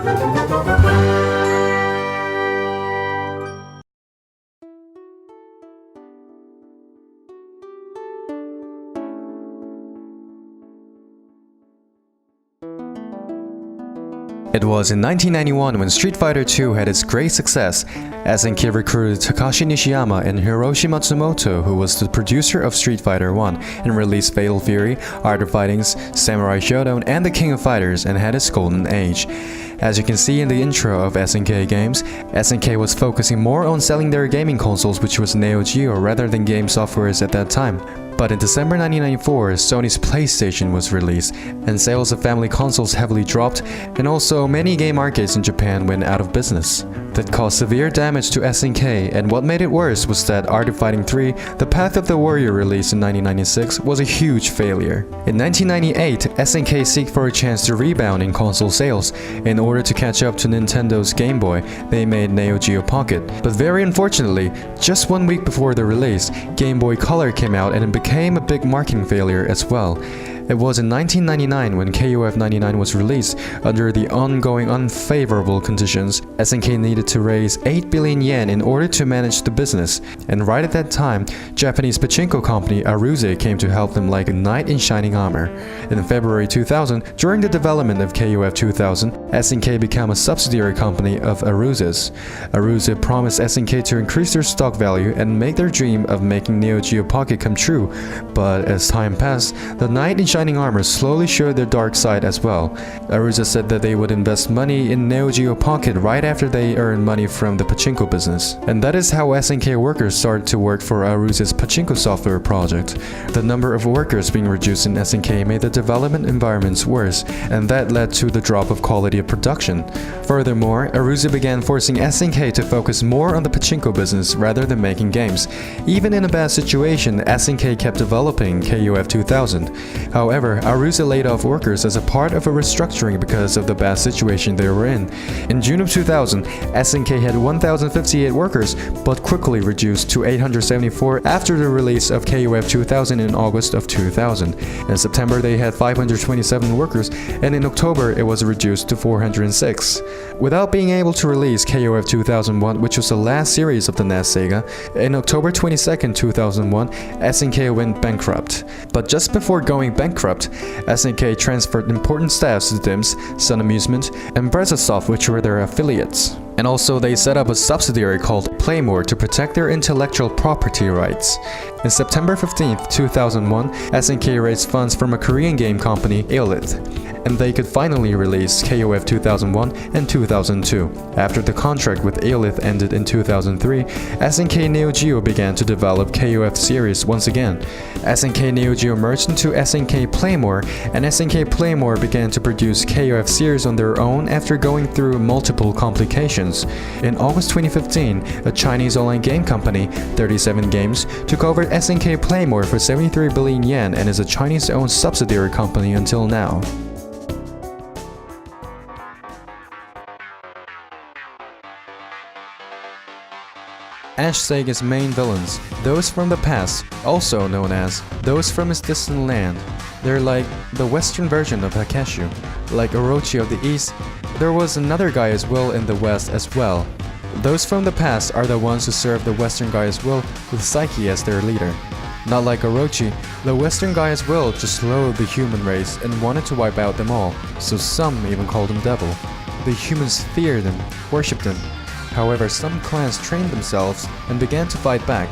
It was in 1991 when Street Fighter II had its great success. SNK recruited Takashi Nishiyama and Hiroshi Matsumoto, who was the producer of Street Fighter I, and released Fatal Fury, Art of Fighting's, Samurai Shodown, and The King of Fighters, and had its golden age. As you can see in the intro of SNK games, SNK was focusing more on selling their gaming consoles, which was Neo Geo, rather than game softwares at that time. But in December 1994, Sony's PlayStation was released, and sales of family consoles heavily dropped, and also many game arcades in Japan went out of business. That caused severe damage to SNK, and what made it worse was that Art of Fighting 3, The Path of the Warrior, released in 1996, was a huge failure. In 1998, SNK sought for a chance to rebound in console sales. In order to catch up to Nintendo's Game Boy, they made Neo Geo Pocket. But very unfortunately, just 1 week before the release, Game Boy Color came out and it became a big marketing failure as well. It was in 1999 when KOF 99 was released. Under the ongoing unfavorable conditions, SNK needed to raise 8 billion yen in order to manage the business. And right at that time, Japanese pachinko company Aruze came to help them like a knight in shining armor. In February 2000, during the development of KOF 2000, SNK became a subsidiary company of Aruze's. Aruze promised SNK to increase their stock value and make their dream of making Neo Geo Pocket come true. But as time passed, the knight in shining armor slowly showed their dark side as well. Aruze said that they would invest money in Neo Geo Pocket right after they earned money from the pachinko business. And that is how SNK workers started to work for Aruze's pachinko software project. The number of workers being reduced in SNK made the development environments worse, and that led to the drop of quality of production. Furthermore, Aruze began forcing SNK to focus more on the pachinko business rather than making games. Even in a bad situation, SNK kept developing KOF 2000. However, Aruze laid off workers as a part of a restructuring because of the bad situation they were in. In June of 2000, SNK had 1,058 workers, but quickly reduced to 874 after the release of KOF 2000 in August of 2000. In September, they had 527 workers, and in October, it was reduced to 406. Without being able to release KOF 2001, which was the last series of the NES saga, in October 22, 2001, SNK went bankrupt. But just before going bankrupt, SNK transferred important staffs to DIMS, Sun Amusement, and Brezasoft, which were their affiliates. And also they set up a subsidiary called Playmore to protect their intellectual property rights. In September 15, 2001, SNK raised funds from a Korean game company, Aolith, and they could finally release KOF 2001 and 2002. After the contract with Aolith ended in 2003, SNK Neo Geo began to develop KOF series once again. SNK Neo Geo merged into SNK Playmore, and SNK Playmore began to produce KOF series on their own after going through multiple complications. In August 2015, a Chinese online game company, 37 Games, took over SNK Playmore for 73 billion yen and is a Chinese-owned subsidiary company until now. Ash Saga's main villains, those from the past, also known as those from his distant land. They're like the western version of Hakeshu. Like Orochi of the east, there was another guy as well in the west as well. Those from the past are the ones who serve the western guy as well, with Psyche as their leader. Not like Orochi, the western guy as well just loathed the human race and wanted to wipe out them all, so some even called him devil. The humans feared him, worshipped him. However, some clans trained themselves and began to fight back.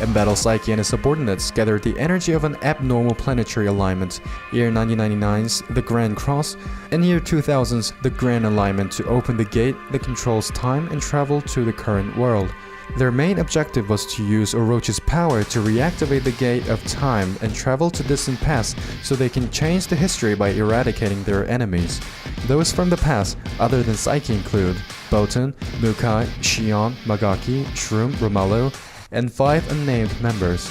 Embattled Psyche and his subordinates gathered the energy of an abnormal planetary alignment, year 1999's the Grand Cross, and year 2000's the Grand Alignment, to open the gate that controls time and travel to the current world. Their main objective was to use Orochi's power to reactivate the gate of time and travel to distant past so they can change the history by eradicating their enemies. Those from the past, other than Psyche, include Botan, Mukai, Shion, Magaki, Shroom, Romello, and 5 unnamed members.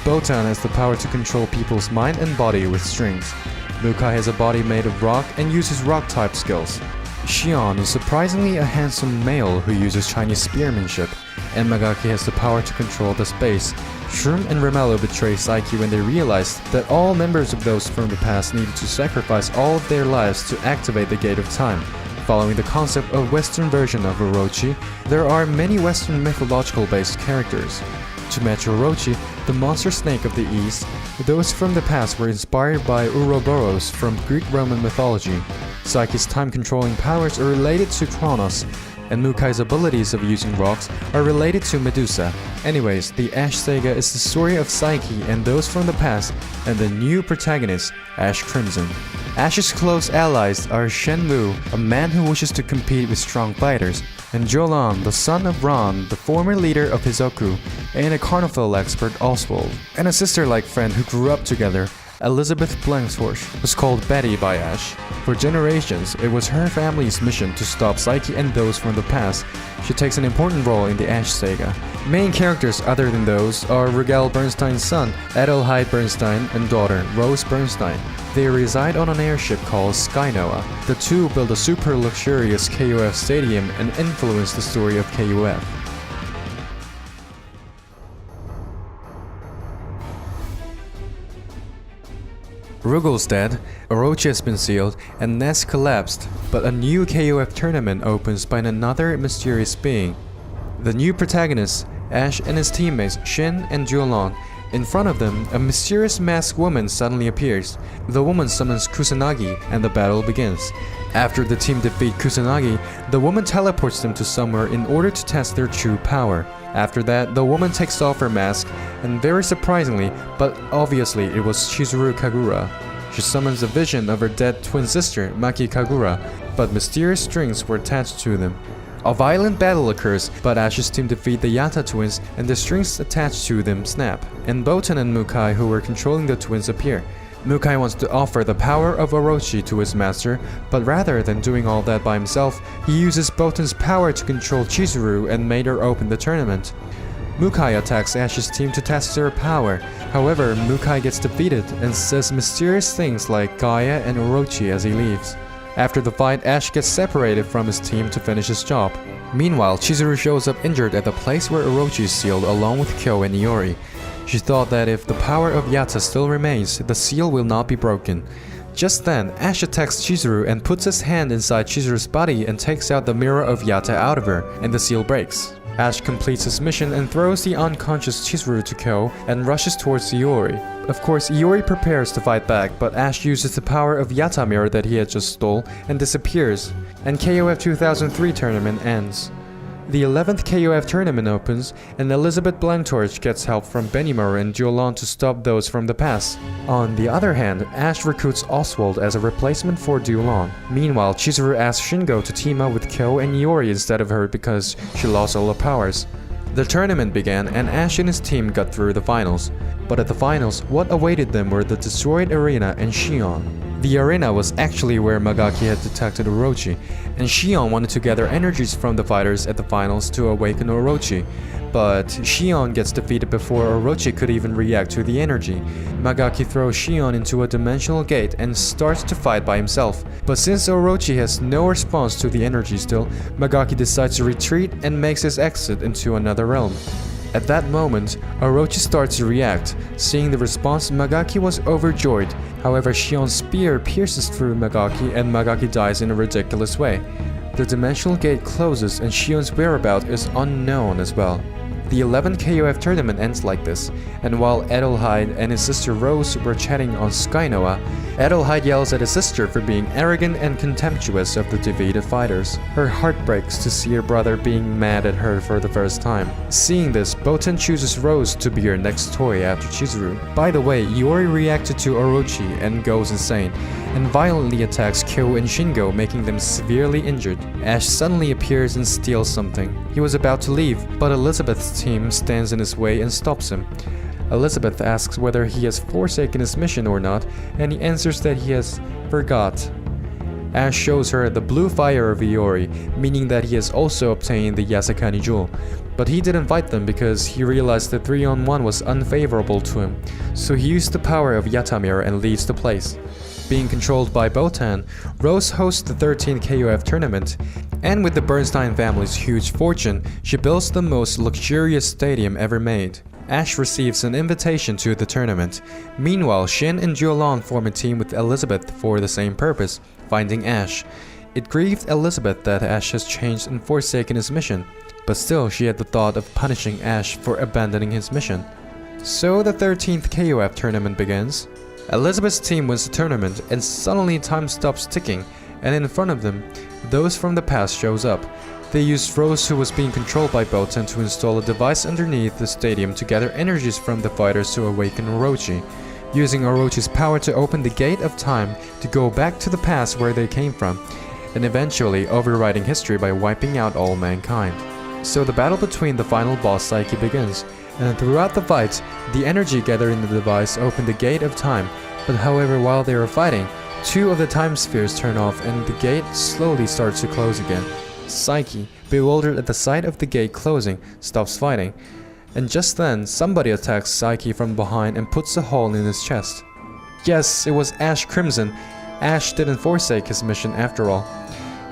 Botan has the power to control people's mind and body with strings. Mukai has a body made of rock and uses rock-type skills. Shion is surprisingly a handsome male who uses Chinese spearmanship, and Magaki has the power to control the space. Shroom and Romello betray Psyche when they realized that all members of those from the past needed to sacrifice all of their lives to activate the Gate of Time. Following the concept of Western version of Orochi, there are many Western mythological-based characters. To match Orochi, the monster snake of the East, those from the past were inspired by Ouroboros from Greek-Roman mythology. Psyche's time-controlling powers are related to Kronos, and Mukai's abilities of using rocks are related to Medusa. Anyways, the Ash saga is the story of Psyche and those from the past, and the new protagonist, Ash Crimson. Ash's close allies are Shenmue, a man who wishes to compete with strong fighters, and Jolan, the son of Ron, the former leader of Hisoku, and a carnival expert Oswald, and a sister-like friend who grew up together. Elizabeth Blanksworth was called Betty by Ash. For generations, it was her family's mission to stop Psyche and those from the past. She takes an important role in the Ash saga. Main characters other than those are Rigel Bernstein's son, Adelheid Bernstein, and daughter, Rose Bernstein. They reside on an airship called Skynoah. The two build a super luxurious KOF stadium and influence the story of KOF. Rugel's dead, Orochi has been sealed, and Nest collapsed, but a new KOF tournament opens by another mysterious being. The new protagonists, Ash and his teammates Shin and Jolan. In front of them, a mysterious masked woman suddenly appears. The woman summons Kusanagi, and the battle begins. After the team defeat Kusanagi, the woman teleports them to somewhere in order to test their true power. After that, the woman takes off her mask, and very surprisingly, but obviously it was Chizuru Kagura. She summons a vision of her dead twin sister, Maki Kagura, but mysterious strings were attached to them. A violent battle occurs, but Ash's team defeat the Yatta twins, and the strings attached to them snap, and Botan and Mukai, who were controlling the twins, appear. Mukai wants to offer the power of Orochi to his master, but rather than doing all that by himself, he uses Botan's power to control Chizuru and made her open the tournament. Mukai attacks Ash's team to test their power. However, Mukai gets defeated and says mysterious things like Gaia and Orochi as he leaves. After the fight, Ash gets separated from his team to finish his job. Meanwhile, Chizuru shows up injured at the place where Orochi is sealed along with Kyo and Iori. She thought that if the power of Yatta still remains, the seal will not be broken. Just then, Ash attacks Chizuru and puts his hand inside Chizuru's body and takes out the mirror of Yatta out of her, and the seal breaks. Ash completes his mission and throws the unconscious Chizuru to Kyo and rushes towards Iori. Of course, Iori prepares to fight back, but Ash uses the power of Yatta mirror that he had just stole and disappears, and KOF 2003 tournament ends. The 11th KOF tournament opens, and Elizabeth Blanktorch gets help from Benimaru and Jolan to stop those from the past. On the other hand, Ash recruits Oswald as a replacement for Jolan. Meanwhile, Chizuru asks Shingo to team up with Kyo and Iori instead of her because she lost all her powers. The tournament began, and Ash and his team got through the finals. But at the finals, what awaited them were the destroyed arena and Shion. The arena was actually where Magaki had detected Orochi, and Shion wanted to gather energies from the fighters at the finals to awaken Orochi. But Shion gets defeated before Orochi could even react to the energy. Magaki throws Shion into a dimensional gate and starts to fight by himself. But since Orochi has no response to the energy still, Magaki decides to retreat and makes his exit into another realm. At that moment, Orochi starts to react. Seeing the response, Magaki was overjoyed. However, Shion's spear pierces through Magaki and Magaki dies in a ridiculous way. The dimensional gate closes and Shion's whereabouts is unknown as well. The 11th KOF tournament ends like this, and while Adelheid and his sister Rose were chatting on Skynoah, Adelheid yells at his sister for being arrogant and contemptuous of the defeated fighters. Her heart breaks to see her brother being mad at her for the first time. Seeing this, Botan chooses Rose to be her next toy after Chizuru. By the way, Iori reacted to Orochi and goes insane, and violently attacks Kyo and Shingo, making them severely injured. Ash suddenly appears and steals something. He was about to leave, but Elizabeth's team stands in his way and stops him. Elizabeth asks whether he has forsaken his mission or not, and he answers that he has forgot. Ash shows her the blue fire of Iori, meaning that he has also obtained the Yasakani jewel. But he didn't fight them because he realized the 3-on-1 was unfavorable to him, so he used the power of Yatamir and leaves the place. Being controlled by Botan, Rose hosts the 13th KOF tournament, and with the Bernstein family's huge fortune, she builds the most luxurious stadium ever made. Ash receives an invitation to the tournament. Meanwhile, Shin and Jolan form a team with Elizabeth for the same purpose, finding Ash. It grieved Elizabeth that Ash has changed and forsaken his mission, but still she had the thought of punishing Ash for abandoning his mission. So the 13th KOF tournament begins. Elizabeth's team wins the tournament and suddenly time stops ticking, and in front of them, those from the past shows up. They used Rose, who was being controlled by Botan, to install a device underneath the stadium to gather energies from the fighters to awaken Orochi, using Orochi's power to open the gate of time to go back to the past where they came from, and eventually overriding history by wiping out all mankind. So the battle between the final boss Psyche begins, and throughout the fight, the energy gathered in the device opened the gate of time, but however while they were fighting, 2 of the time spheres turn off and the gate slowly starts to close again. Psyche, bewildered at the sight of the gate closing, stops fighting, and just then somebody attacks Psyche from behind and puts a hole in his chest. Yes, it was Ash Crimson. Ash didn't forsake his mission after all.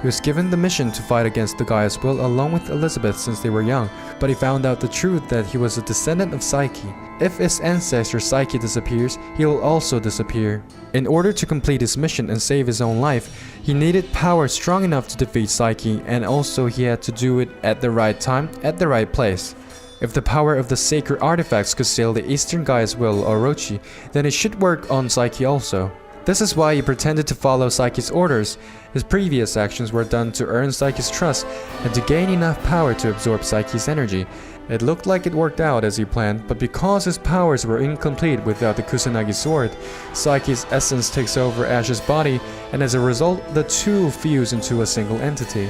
He was given the mission to fight against the Gaia's will along with Elizabeth since they were young, but he found out the truth that he was a descendant of Psyche. If his ancestor Psyche disappears, he will also disappear. In order to complete his mission and save his own life, he needed power strong enough to defeat Psyche, and also he had to do it at the right time, at the right place. If the power of the sacred artifacts could seal the Eastern Gaia's will, Orochi, then it should work on Psyche also. This is why he pretended to follow Psyche's orders. His previous actions were done to earn Psyche's trust and to gain enough power to absorb Psyche's energy. It looked like it worked out as he planned, but because his powers were incomplete without the Kusanagi sword, Psyche's essence takes over Ash's body, and as a result, the two fuse into a single entity.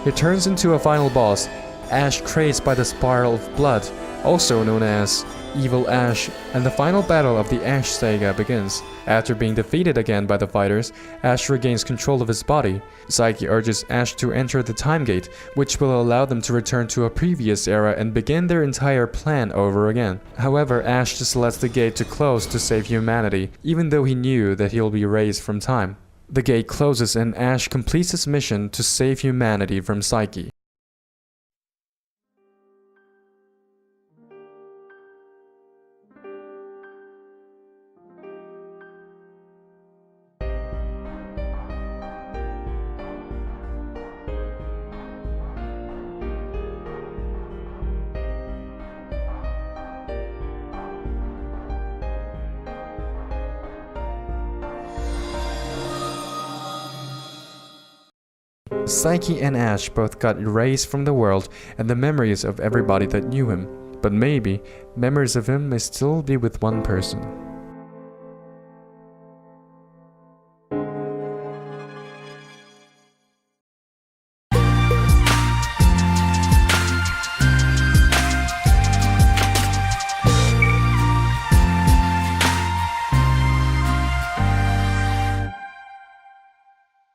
It turns into a final boss, Ash crazed by the spiral of blood, also known as Evil Ash, and the final battle of the Ash saga begins. After being defeated again by the fighters, Ash regains control of his body. Psyche urges Ash to enter the time gate, which will allow them to return to a previous era and begin their entire plan over again. However, Ash just lets the gate to close to save humanity, even though he knew that he'll be raised from time. The gate closes and Ash completes his mission to save humanity from Psyche. Psyche and Ash both got erased from the world and the memories of everybody that knew him, but maybe memories of him may still be with one person.